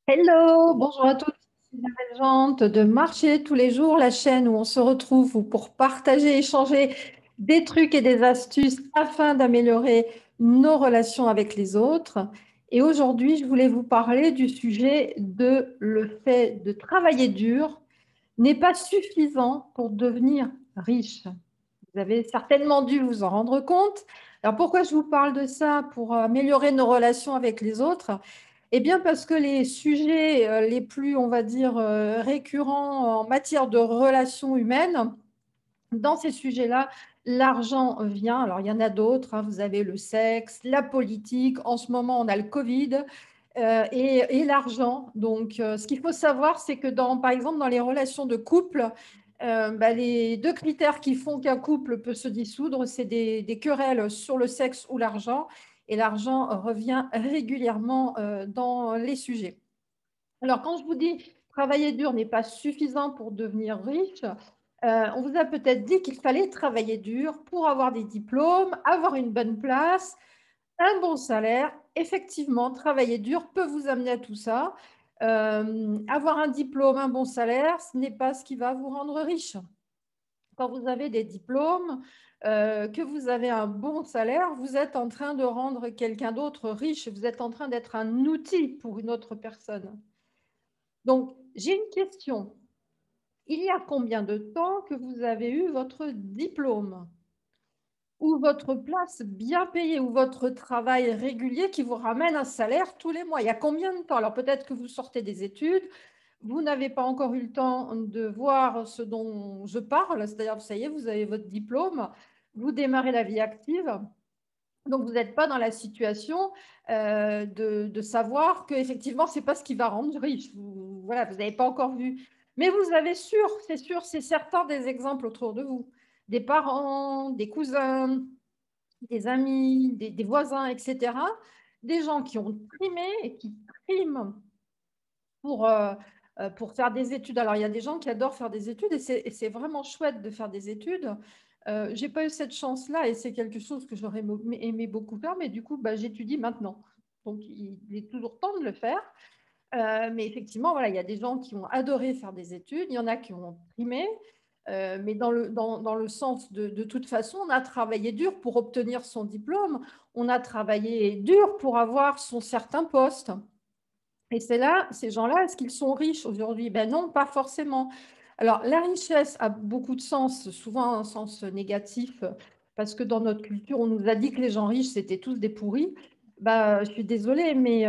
Hello, bonjour à tous. Je suis Isabelle Jante de Marcher tous les jours, la chaîne où on se retrouve pour partager, échanger des trucs et des astuces afin d'améliorer nos relations avec les autres. Et aujourd'hui, je voulais vous parler du sujet de le fait de travailler dur n'est pas suffisant pour devenir riche. Vous avez certainement dû vous en rendre compte. Alors pourquoi je vous parle de ça? Pour améliorer nos relations avec les autres. Eh bien, parce que les sujets les plus, on va dire, récurrents en matière de relations humaines, dans ces sujets-là, l'argent vient. Alors, il y en a d'autres, hein. Vous avez le sexe, la politique. En ce moment, on a le Covid et l'argent. Donc, ce qu'il faut savoir, c'est que, par exemple, dans les relations de couple, les deux critères qui font qu'un couple peut se dissoudre, c'est des querelles sur le sexe ou l'argent. Et l'argent revient régulièrement dans les sujets. Alors, quand je vous dis travailler dur n'est pas suffisant pour devenir riche, on vous a peut-être dit qu'il fallait travailler dur pour avoir des diplômes, avoir une bonne place, un bon salaire. Effectivement, travailler dur peut vous amener à tout ça. Avoir un diplôme, un bon salaire, ce n'est pas ce qui va vous rendre riche. Quand vous avez des diplômes, que vous avez un bon salaire, vous êtes en train de rendre quelqu'un d'autre riche. Vous êtes en train d'être un outil pour une autre personne. Donc, j'ai une question. Il y a combien de temps que vous avez eu votre diplôme ou votre place bien payée ou votre travail régulier qui vous ramène un salaire tous les mois? Il y a combien de temps? Alors peut-être que vous sortez des études, vous n'avez pas encore eu le temps de voir ce dont je parle, c'est-à-dire, ça y est, vous avez votre diplôme, vous démarrez la vie active. Donc, vous n'êtes pas dans la situation de savoir qu'effectivement, ce n'est pas ce qui va rendre riche. Voilà, vous n'avez pas encore vu. Mais vous avez sûr, c'est certain des exemples autour de vous. Des parents, des cousins, des amis, des voisins, etc. Des gens qui ont trimé et qui triment pour, pour faire des études. Alors, il y a des gens qui adorent faire des études et c'est vraiment chouette de faire des études. Je n'ai pas eu cette chance-là et c'est quelque chose que j'aurais aimé beaucoup faire, mais du coup, bah, j'étudie maintenant. Donc, il est toujours temps de le faire. Mais effectivement, voilà, il y a des gens qui ont adoré faire des études, il y en a qui ont primé, mais dans le sens de toute façon, on a travaillé dur pour obtenir son diplôme, on a travaillé dur pour avoir son certain poste. Et c'est là, ces gens-là, est-ce qu'ils sont riches aujourd'hui? Ben non, pas forcément. Alors, la richesse a beaucoup de sens, souvent un sens négatif, parce que dans notre culture, on nous a dit que les gens riches, c'était tous des pourris. Bah, je suis désolée, mais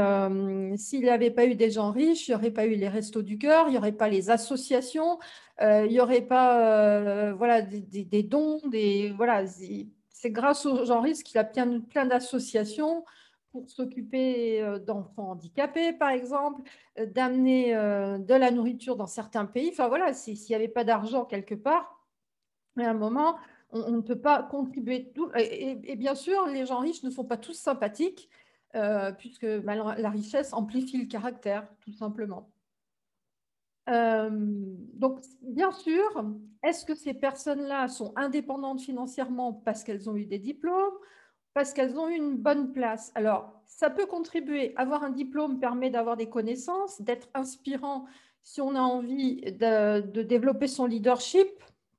s'il n'y avait pas eu des gens riches, il n'y aurait pas eu les restos du cœur, il n'y aurait pas les associations, il n'y aurait pas voilà, des dons, voilà, c'est grâce aux gens riches qu'il y a plein d'associations pour s'occuper d'enfants handicapés, par exemple, d'amener de la nourriture dans certains pays. Enfin voilà, s'il n'y avait pas d'argent quelque part, à un moment, on ne peut pas contribuer tout. Et bien sûr, les gens riches ne sont pas tous sympathiques, puisque bah, la richesse amplifie le caractère, tout simplement. Donc, bien sûr, est-ce que ces personnes-là sont indépendantes financièrement parce qu'elles ont eu des diplômes, parce qu'elles ont eu une bonne place? Alors, ça peut contribuer. Avoir un diplôme permet d'avoir des connaissances, d'être inspirant si on a envie de développer son leadership,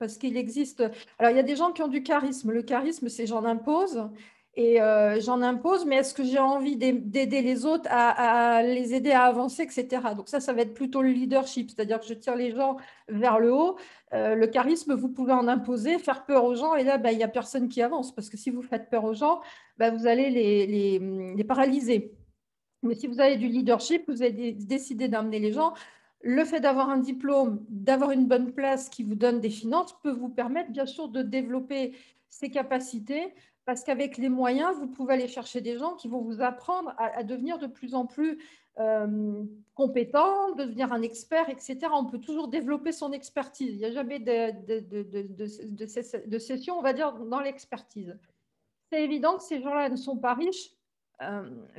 parce qu'il existe. Alors, il y a des gens qui ont du charisme. Le charisme, c'est j'en impose. Et j'en impose, mais est-ce que j'ai envie d'aider les autres à les aider à avancer, etc. Donc ça va être plutôt le leadership, c'est-à-dire que je tire les gens vers le haut. Le charisme, vous pouvez en imposer, faire peur aux gens, et là, il n'y a personne qui avance, parce que si vous faites peur aux gens, vous allez les paralyser. Mais si vous avez du leadership, vous avez décidé d'amener les gens, le fait d'avoir un diplôme, d'avoir une bonne place qui vous donne des finances peut vous permettre bien sûr de développer ces capacités parce qu'avec les moyens, vous pouvez aller chercher des gens qui vont vous apprendre à devenir de plus en plus compétent, devenir un expert, etc. On peut toujours développer son expertise. Il n'y a jamais de session, on va dire, dans l'expertise. C'est évident que ces gens-là ne sont pas riches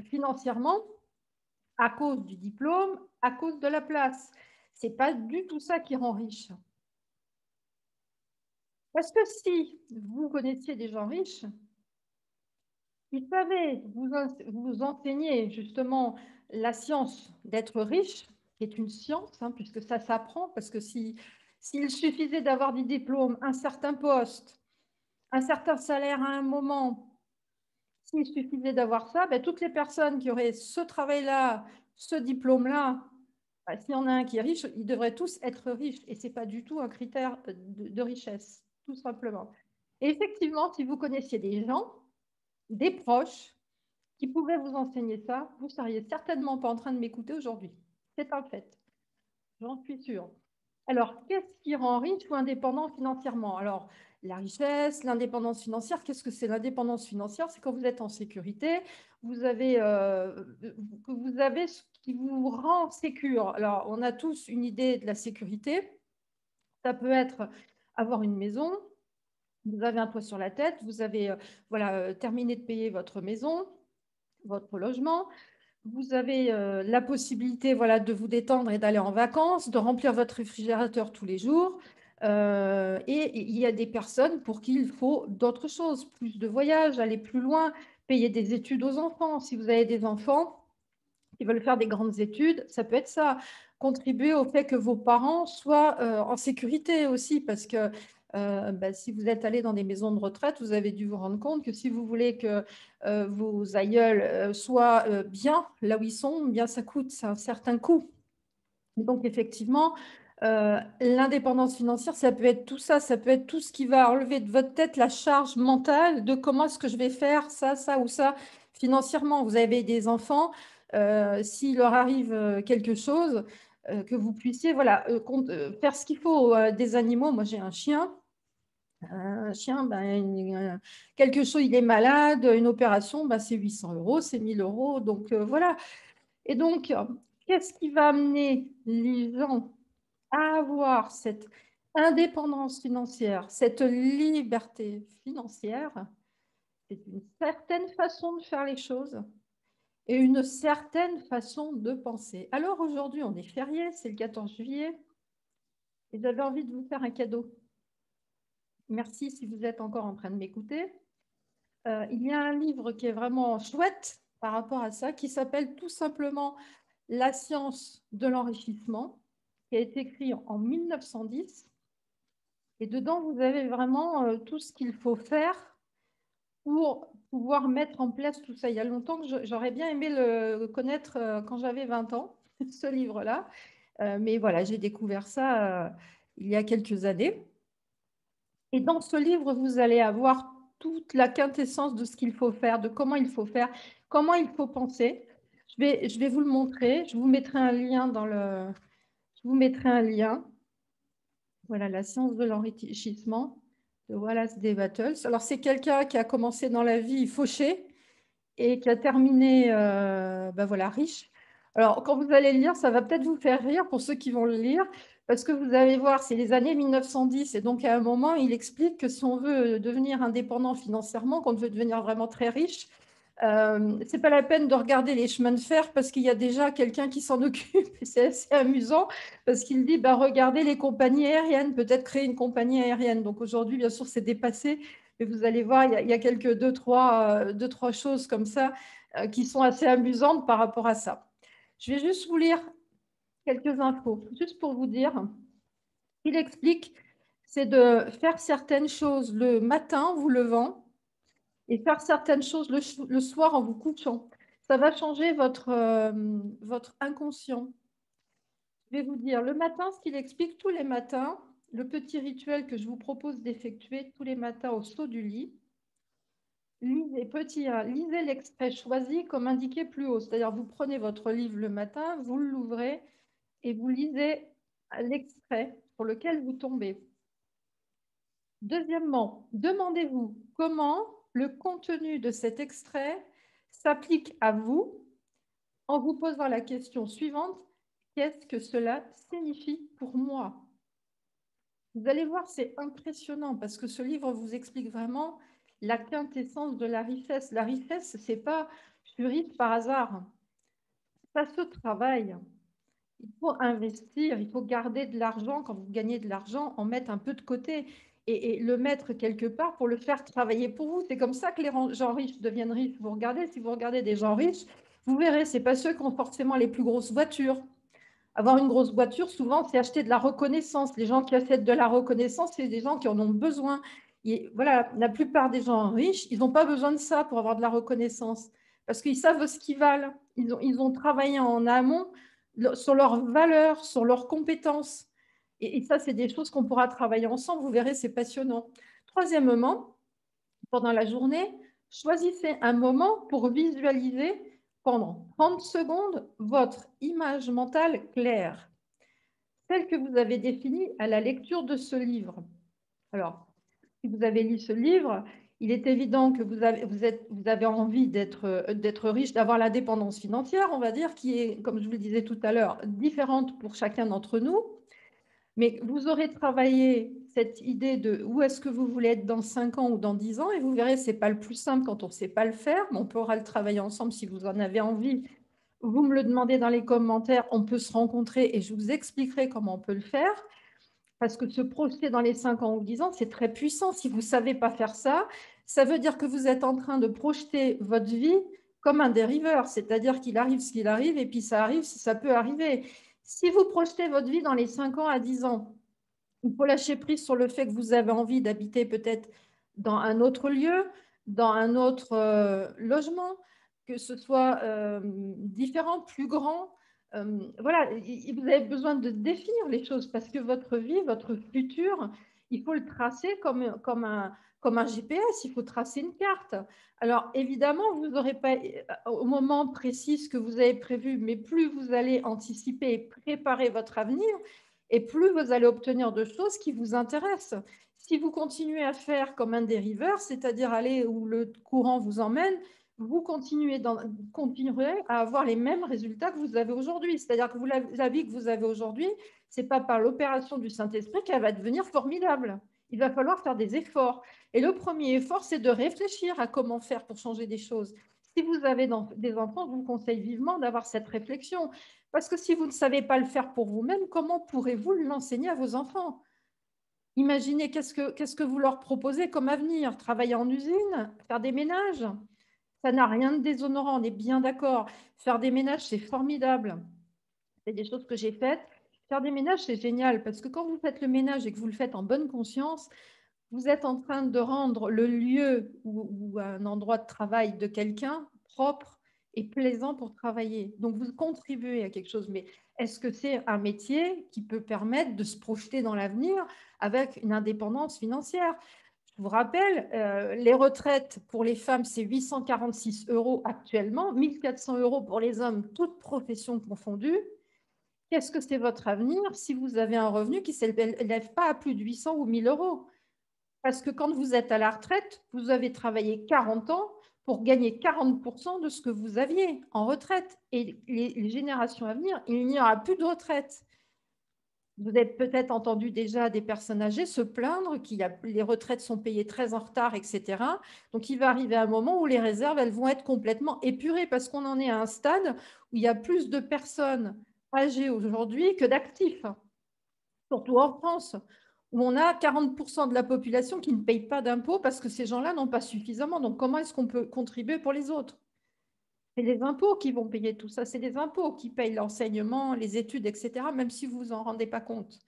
financièrement, à cause du diplôme, à cause de la place. C'est pas du tout ça qui rend riche. Parce que si vous connaissiez des gens riches, Vous savez, vous enseignez justement la science d'être riche, qui est une science, hein, puisque ça s'apprend, parce que s'il suffisait d'avoir des diplômes, un certain poste, un certain salaire à un moment, s'il suffisait d'avoir ça, ben, toutes les personnes qui auraient ce travail-là, ce diplôme-là, ben, s'il y en a un qui est riche, ils devraient tous être riches. Et ce n'est pas du tout un critère de richesse, tout simplement. Et effectivement, si vous connaissiez des gens, des proches, qui pouvaient vous enseigner ça, vous ne seriez certainement pas en train de m'écouter aujourd'hui. C'est un fait, j'en suis sûre. Alors, qu'est-ce qui rend riche ou indépendant financièrement? Alors, la richesse, l'indépendance financière, qu'est-ce que c'est l'indépendance financière? C'est quand vous êtes en sécurité, que vous avez ce qui vous rend sécure. Alors, on a tous une idée de la sécurité. Ça peut être avoir une maison, vous avez un toit sur la tête, vous avez terminé de payer votre maison, votre logement. Vous avez la possibilité de vous détendre et d'aller en vacances, de remplir votre réfrigérateur tous les jours. Et il y a des personnes pour qui il faut d'autres choses, plus de voyages, aller plus loin, payer des études aux enfants. Si vous avez des enfants qui veulent faire des grandes études, ça peut être ça. Contribuer au fait que vos parents soient en sécurité aussi, parce que si vous êtes allé dans des maisons de retraite, vous avez dû vous rendre compte que si vous voulez que vos aïeuls soient bien là où ils sont, bien ça coûte un certain coût. Donc, effectivement, l'indépendance financière, ça peut être tout ça, ça peut être tout ce qui va enlever de votre tête la charge mentale de comment est-ce que je vais faire ça, ça ou ça financièrement. Vous avez des enfants, s'il leur arrive quelque chose, que vous puissiez faire ce qu'il faut. Des animaux, moi j'ai un chien. Un chien, quelque chose, il est malade, une opération, c'est 800 euros, c'est 1000 euros. Donc voilà. Et donc, qu'est-ce qui va amener les gens à avoir cette indépendance financière, cette liberté financière? C'est une certaine façon de faire les choses et une certaine façon de penser. Alors aujourd'hui, on est férié, c'est le 14 juillet, et j'avais envie de vous faire un cadeau. Merci si vous êtes encore en train de m'écouter. Il y a un livre qui est vraiment chouette par rapport à ça, qui s'appelle tout simplement La science de l'enrichissement, qui a été écrit en 1910. Et dedans, vous avez vraiment tout ce qu'il faut faire pour pouvoir mettre en place tout ça. Il y a longtemps que j'aurais bien aimé le connaître quand j'avais 20 ans, ce livre-là. Mais voilà, j'ai découvert ça il y a quelques années. Et dans ce livre, vous allez avoir toute la quintessence de ce qu'il faut faire, de comment il faut faire, comment il faut penser. Je vais vous le montrer. Je vous mettrai un lien je vous mettrai un lien. Voilà, la science de l'enrichissement de Wallace D. Battles. Alors, c'est quelqu'un qui a commencé dans la vie fauché et qui a terminé riche. Alors, quand vous allez le lire, ça va peut-être vous faire rire pour ceux qui vont le lire, parce que vous allez voir, c'est les années 1910, et donc à un moment, il explique que si on veut devenir indépendant financièrement, qu'on veut devenir vraiment très riche, c'est pas la peine de regarder les chemins de fer parce qu'il y a déjà quelqu'un qui s'en occupe. Et c'est assez amusant parce qu'il dit regardez les compagnies aériennes, peut-être créer une compagnie aérienne. Donc aujourd'hui, bien sûr, c'est dépassé, mais vous allez voir, il y a quelques deux, trois choses comme ça qui sont assez amusantes par rapport à ça. Je vais juste vous lire quelques infos, juste pour vous dire. Il explique, c'est de faire certaines choses le matin, vous levant, et faire certaines choses le soir en vous couchant. Ça va changer votre inconscient. Je vais vous dire, le matin, ce qu'il explique tous les matins, le petit rituel que je vous propose d'effectuer tous les matins au saut du lit. Lisez, petit 1, lisez l'extrait choisi comme indiqué plus haut. C'est-à-dire, vous prenez votre livre le matin, vous l'ouvrez et vous lisez l'extrait sur lequel vous tombez. Deuxièmement, demandez-vous comment le contenu de cet extrait s'applique à vous en vous posant la question suivante, qu'est-ce que cela signifie pour moi? Vous allez voir, c'est impressionnant parce que ce livre vous explique vraiment la quintessence de la richesse. La richesse, c'est pas je suis riche par hasard. Ça se travaille. Il faut investir, il faut garder de l'argent. Quand vous gagnez de l'argent, en mettre un peu de côté. et le mettre quelque part pour le faire travailler pour vous. C'est comme ça que les gens riches deviennent riches. Vous regardez, si vous regardez des gens riches, vous verrez, ce n'est pas ceux qui ont forcément les plus grosses voitures. Avoir une grosse voiture, souvent, c'est acheter de la reconnaissance. Les gens qui achètent de la reconnaissance, c'est des gens qui en ont besoin. Et voilà, la plupart des gens riches, ils n'ont pas besoin de ça pour avoir de la reconnaissance, parce qu'ils savent ce qu'ils valent. Ils ont travaillé en amont sur leurs valeurs, sur leurs compétences. Et ça, c'est des choses qu'on pourra travailler ensemble. Vous verrez, c'est passionnant. Troisièmement, pendant la journée, choisissez un moment pour visualiser pendant 30 secondes votre image mentale claire, celle que vous avez définie à la lecture de ce livre. Alors, si vous avez lu ce livre, il est évident que vous avez envie d'être riche, d'avoir l'indépendance financière, on va dire, qui est, comme je vous le disais tout à l'heure, différente pour chacun d'entre nous. Mais vous aurez travaillé cette idée de où est-ce que vous voulez être dans 5 ans ou dans 10 ans, et vous verrez, ce n'est pas le plus simple quand on ne sait pas le faire, mais on pourra le travailler ensemble si vous en avez envie. Vous me le demandez dans les commentaires, on peut se rencontrer et je vous expliquerai comment on peut le faire. Parce que se projeter dans les 5 ans ou 10 ans, c'est très puissant. Si vous ne savez pas faire ça, ça veut dire que vous êtes en train de projeter votre vie comme un dériveur, c'est-à-dire qu'il arrive ce qu'il arrive et puis ça arrive si ça peut arriver. Si vous projetez votre vie dans les 5 ans à 10 ans, il faut lâcher prise sur le fait que vous avez envie d'habiter peut-être dans un autre lieu, dans un autre logement, que ce soit différent, plus grand. Voilà, vous avez besoin de définir les choses parce que votre vie, votre futur, il faut le tracer comme un GPS, il faut tracer une carte. Alors évidemment, vous n'aurez pas au moment précis ce que vous avez prévu, mais plus vous allez anticiper et préparer votre avenir, et plus vous allez obtenir de choses qui vous intéressent. Si vous continuez à faire comme un dériveur, c'est-à-dire aller où le courant vous emmène, vous continuerez à avoir les mêmes résultats que vous avez aujourd'hui. C'est-à-dire que la vie que vous avez aujourd'hui, ce n'est pas par l'opération du Saint-Esprit qu'elle va devenir formidable. Il va falloir faire des efforts. Et le premier effort, c'est de réfléchir à comment faire pour changer des choses. Si vous avez des enfants, je vous conseille vivement d'avoir cette réflexion. Parce que si vous ne savez pas le faire pour vous-même, comment pourrez-vous l'enseigner à vos enfants? Imaginez qu'est-ce que vous leur proposez comme avenir? Travailler en usine? Faire des ménages? Ça n'a rien de déshonorant, on est bien d'accord. Faire des ménages, c'est formidable. C'est des choses que j'ai faites. Faire des ménages, c'est génial parce que quand vous faites le ménage et que vous le faites en bonne conscience, vous êtes en train de rendre le lieu ou un endroit de travail de quelqu'un propre et plaisant pour travailler. Donc, vous contribuez à quelque chose. Mais est-ce que c'est un métier qui peut permettre de se projeter dans l'avenir avec une indépendance financière? Je vous rappelle, les retraites pour les femmes, c'est 846 € actuellement, 1400 € pour les hommes, toutes professions confondues. Qu'est-ce que c'est votre avenir si vous avez un revenu qui ne s'élève pas à plus de 800 ou 1000 euros? Parce que quand vous êtes à la retraite, vous avez travaillé 40 ans pour gagner 40% de ce que vous aviez en retraite. Et les générations à venir, il n'y aura plus de retraite. Vous avez peut-être entendu déjà des personnes âgées se plaindre que les retraites sont payées très en retard, etc. Donc, il va arriver un moment où les réserves, elles vont être complètement épurées parce qu'on en est à un stade où il y a plus de personnes âgées aujourd'hui que d'actifs, surtout en France, où on a 40% de la population qui ne paye pas d'impôts parce que ces gens-là n'ont pas suffisamment. Donc, comment est-ce qu'on peut contribuer pour les autres? C'est les impôts qui vont payer tout ça. C'est les impôts qui payent l'enseignement, les études, etc., même si vous vous en rendez pas compte.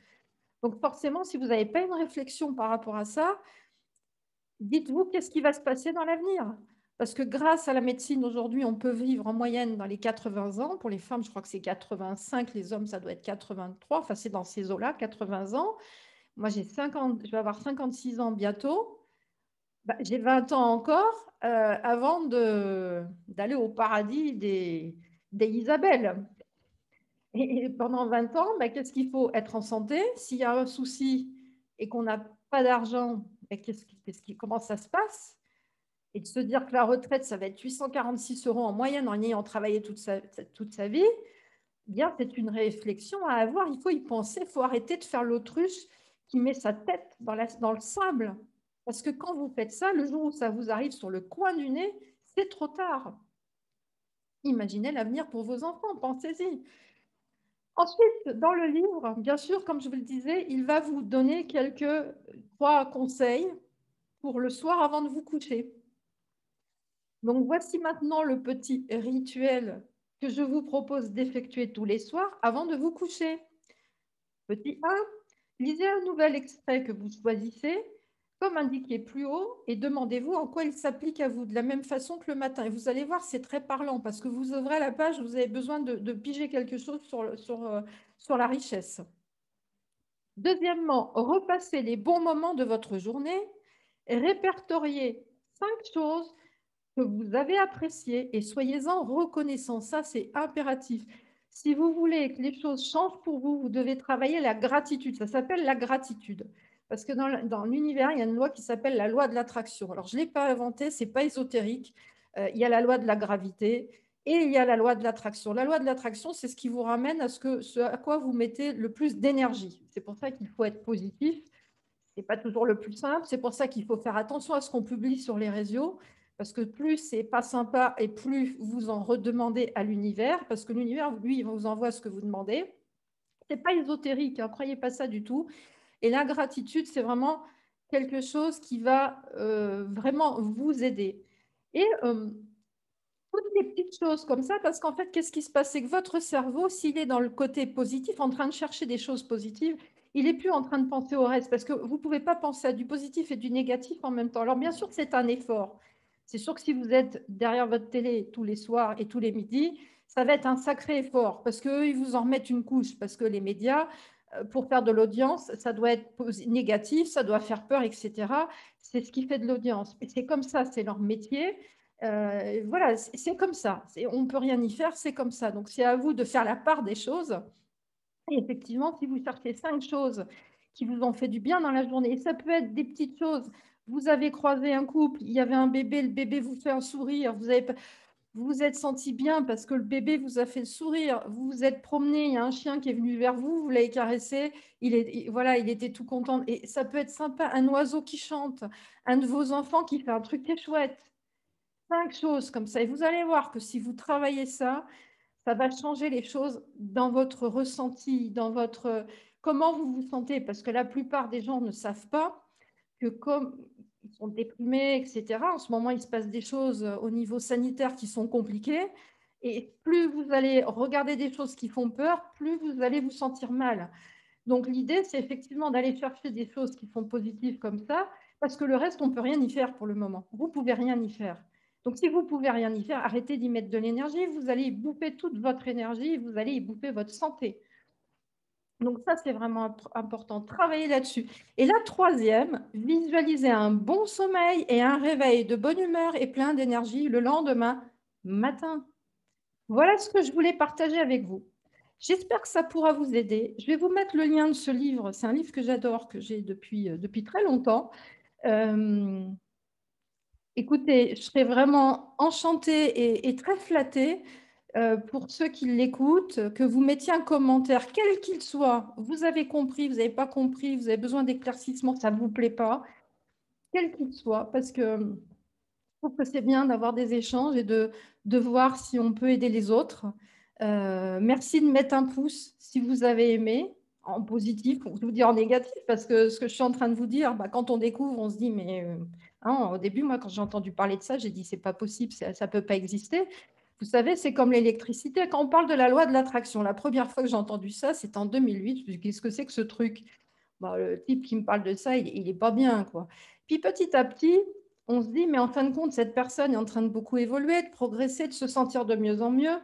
Donc, forcément, si vous n'avez pas une réflexion par rapport à ça, dites-vous qu'est-ce qui va se passer dans l'avenir? Parce que grâce à la médecine, aujourd'hui, on peut vivre en moyenne dans les 80 ans. Pour les femmes, je crois que c'est 85. Les hommes, ça doit être 83. Enfin, c'est dans ces eaux-là, 80 ans. Moi, j'ai 50, je vais avoir 56 ans bientôt. Bah, j'ai 20 ans encore avant d'aller au paradis des Isabelle. Et pendant 20 ans, bah, qu'est-ce qu'il faut? Être en santé. S'il y a un souci et qu'on n'a pas d'argent, bah, comment ça se passe? Et de se dire que la retraite, ça va être 846 € en moyenne en ayant travaillé toute sa vie, eh bien, c'est une réflexion à avoir. Il faut y penser. Il faut arrêter de faire l'autruche qui met sa tête dans le sable. Parce que quand vous faites ça, le jour où ça vous arrive sur le coin du nez, c'est trop tard. Imaginez l'avenir pour vos enfants, pensez-y. Ensuite, dans le livre, bien sûr, comme je vous le disais, il va vous donner quelques 3 conseils pour le soir avant de vous coucher. Donc, voici maintenant le petit rituel que je vous propose d'effectuer tous les soirs avant de vous coucher. Petit 1, lisez un nouvel extrait que vous choisissez, comme indiqué plus haut, et demandez-vous en quoi il s'applique à vous, de la même façon que le matin. Et vous allez voir, c'est très parlant, parce que vous ouvrez la page, vous avez besoin de piger quelque chose sur la richesse. Deuxièmement, repassez les bons moments de votre journée et répertoriez 5 choses que vous avez appréciées et soyez-en reconnaissants. Ça, c'est impératif. Si vous voulez que les choses changent pour vous, vous devez travailler la gratitude. Ça s'appelle la gratitude. Parce que dans l'univers, il y a une loi qui s'appelle la loi de l'attraction. Alors, je ne l'ai pas inventée, ce n'est pas ésotérique. Il y a la loi de la gravité et il y a la loi de l'attraction. La loi de l'attraction, c'est ce qui vous ramène à ce à quoi vous mettez le plus d'énergie. C'est pour ça qu'il faut être positif. Ce n'est pas toujours le plus simple. C'est pour ça qu'il faut faire attention à ce qu'on publie sur les réseaux. Parce que plus c'est pas sympa et plus vous en redemandez à l'univers, parce que l'univers, lui, il vous envoie ce que vous demandez. Ce n'est pas ésotérique, hein, croyez pas ça du tout. Et la gratitude, c'est vraiment quelque chose qui va vraiment vous aider. Et toutes les petites choses comme ça, parce qu'en fait, qu'est-ce qui se passe? C'est que votre cerveau, s'il est dans le côté positif, en train de chercher des choses positives, il n'est plus en train de penser au reste, parce que vous ne pouvez pas penser à du positif et du négatif en même temps. Alors bien sûr, c'est un effort. C'est sûr que si vous êtes derrière votre télé tous les soirs et tous les midis, ça va être un sacré effort, parce qu'eux, ils vous en remettent une couche, parce que les médias, pour faire de l'audience, ça doit être négatif, ça doit faire peur, etc. C'est ce qui fait de l'audience. Et c'est comme ça, c'est leur métier. Voilà, c'est comme ça. On ne peut rien y faire, c'est comme ça. Donc, c'est à vous de faire la part des choses. Et effectivement, si vous cherchez 5 choses qui vous ont fait du bien dans la journée, et ça peut être des petites choses. Vous avez croisé un couple, il y avait un bébé, le bébé vous fait un sourire, vous vous êtes senti bien parce que le bébé vous a fait sourire, vous vous êtes promené, il y a un chien qui est venu vers vous, vous l'avez caressé, voilà, il était tout content. Et ça peut être sympa, un oiseau qui chante, un de vos enfants qui fait un truc qui est chouette. 5 choses comme ça. Et vous allez voir que si vous travaillez ça, ça va changer les choses dans votre ressenti, dans votre comment vous vous sentez. Parce que la plupart des gens ne savent pas que comme ils sont déprimés, etc., en ce moment, il se passe des choses au niveau sanitaire qui sont compliquées. Et plus vous allez regarder des choses qui font peur, plus vous allez vous sentir mal. Donc l'idée, c'est effectivement d'aller chercher des choses qui sont positives comme ça, parce que le reste, on ne peut rien y faire pour le moment. Vous ne pouvez rien y faire. Donc si vous ne pouvez rien y faire, arrêtez d'y mettre de l'énergie, vous allez y bouffer toute votre énergie, vous allez y bouffer votre santé. Donc ça, c'est vraiment important. Travaillez là-dessus. Et la troisième, visualisez un bon sommeil et un réveil de bonne humeur et plein d'énergie le lendemain matin. Voilà ce que je voulais partager avec vous. J'espère que ça pourra vous aider. Je vais vous mettre le lien de ce livre. C'est un livre que j'adore, que j'ai depuis très longtemps. Euh, Écoutez, je serais vraiment enchantée et très flattée pour ceux qui l'écoutent, que vous mettiez un commentaire, quel qu'il soit. Vous avez compris, vous n'avez pas compris, vous avez besoin d'éclaircissement, ça ne vous plaît pas, quel qu'il soit, parce que je trouve que c'est bien d'avoir des échanges et de voir si on peut aider les autres. Merci de mettre un pouce si vous avez aimé, en positif, ou je vous dis en négatif, parce que ce que je suis en train de vous dire, bah, quand on découvre, on se dit, mais hein, au début, moi, quand j'ai entendu parler de ça, j'ai dit, c'est pas possible, ça ne peut pas exister. Vous savez, c'est comme l'électricité. Quand on parle de la loi de l'attraction, la première fois que j'ai entendu ça, c'était en 2008. Je me suis dit, qu'est-ce que c'est que ce truc? Bah, le type qui me parle de ça, il n'est pas bien, quoi. Puis petit à petit, on se dit, mais en fin de compte, cette personne est en train de beaucoup évoluer, de progresser, de se sentir de mieux en mieux.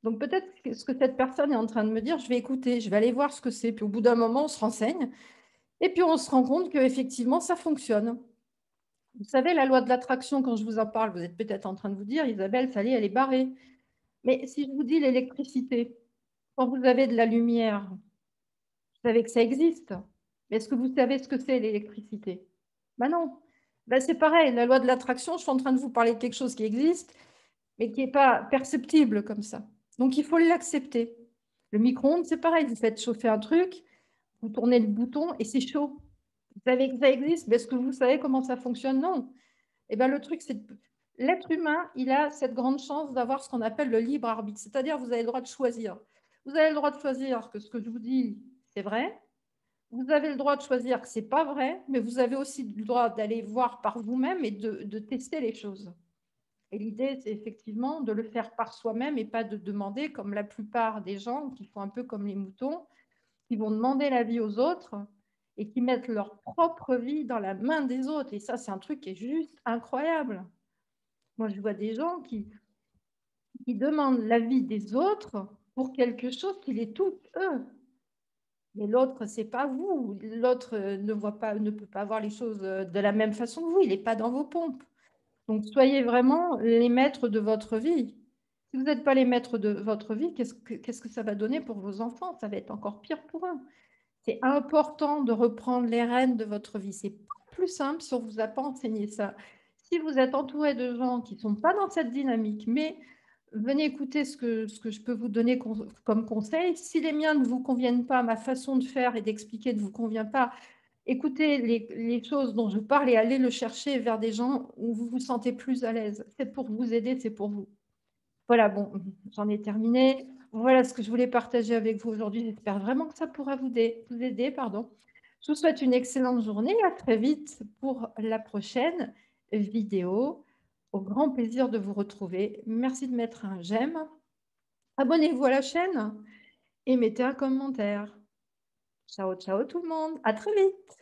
Donc peut-être que ce que cette personne est en train de me dire, je vais écouter, je vais aller voir ce que c'est. Puis au bout d'un moment, on se renseigne et puis on se rend compte qu'effectivement, ça fonctionne. Vous savez, la loi de l'attraction, quand je vous en parle, vous êtes peut-être en train de vous dire, Isabelle, ça y est, elle est barrée. Mais si je vous dis l'électricité, quand vous avez de la lumière, vous savez que ça existe. Mais est-ce que vous savez ce que c'est l'électricité? Ben non. Ben c'est pareil, la loi de l'attraction, je suis en train de vous parler de quelque chose qui existe, mais qui n'est pas perceptible comme ça. Donc il faut l'accepter. Le micro-ondes, c'est pareil, vous faites chauffer un truc, vous tournez le bouton et c'est chaud. Vous savez que ça existe, mais est-ce que vous savez comment ça fonctionne? Non. Et ben le truc, c'est l'être humain, il a cette grande chance d'avoir ce qu'on appelle le libre arbitre, c'est-à-dire vous avez le droit de choisir. Vous avez le droit de choisir que ce que je vous dis, c'est vrai. Vous avez le droit de choisir que c'est pas vrai, mais vous avez aussi le droit d'aller voir par vous-même et de tester les choses. Et l'idée, c'est effectivement de le faire par soi-même et pas de demander, comme la plupart des gens qui font un peu comme les moutons, qui vont demander l'avis aux autres et qui mettent leur propre vie dans la main des autres. Et ça, c'est un truc qui est juste incroyable. Moi, je vois des gens qui demandent l'avis des autres pour quelque chose qui les touche eux. Mais l'autre, c'est pas vous. L'autre ne voit pas, ne peut pas voir les choses de la même façon que vous. Il n'est pas dans vos pompes. Donc, soyez vraiment les maîtres de votre vie. Si vous n'êtes pas les maîtres de votre vie, qu'est-ce que ça va donner pour vos enfants? Ça va être encore pire pour eux. C'est important de reprendre les rênes de votre vie. C'est pas plus simple si on ne vous a pas enseigné ça. Si vous êtes entouré de gens qui ne sont pas dans cette dynamique, mais venez écouter ce que je peux vous donner comme conseil. Si les miens ne vous conviennent pas, ma façon de faire et d'expliquer ne vous convient pas, écoutez les choses dont je parle et allez le chercher vers des gens où vous vous sentez plus à l'aise. C'est pour vous aider, c'est pour vous. Voilà, bon, j'en ai terminé. Voilà ce que je voulais partager avec vous aujourd'hui. J'espère vraiment que ça pourra vous aider, pardon. Je vous souhaite une excellente journée. À très vite pour la prochaine vidéo. Au grand plaisir de vous retrouver. Merci de mettre un j'aime. Abonnez-vous à la chaîne et mettez un commentaire. Ciao, ciao tout le monde. À très vite.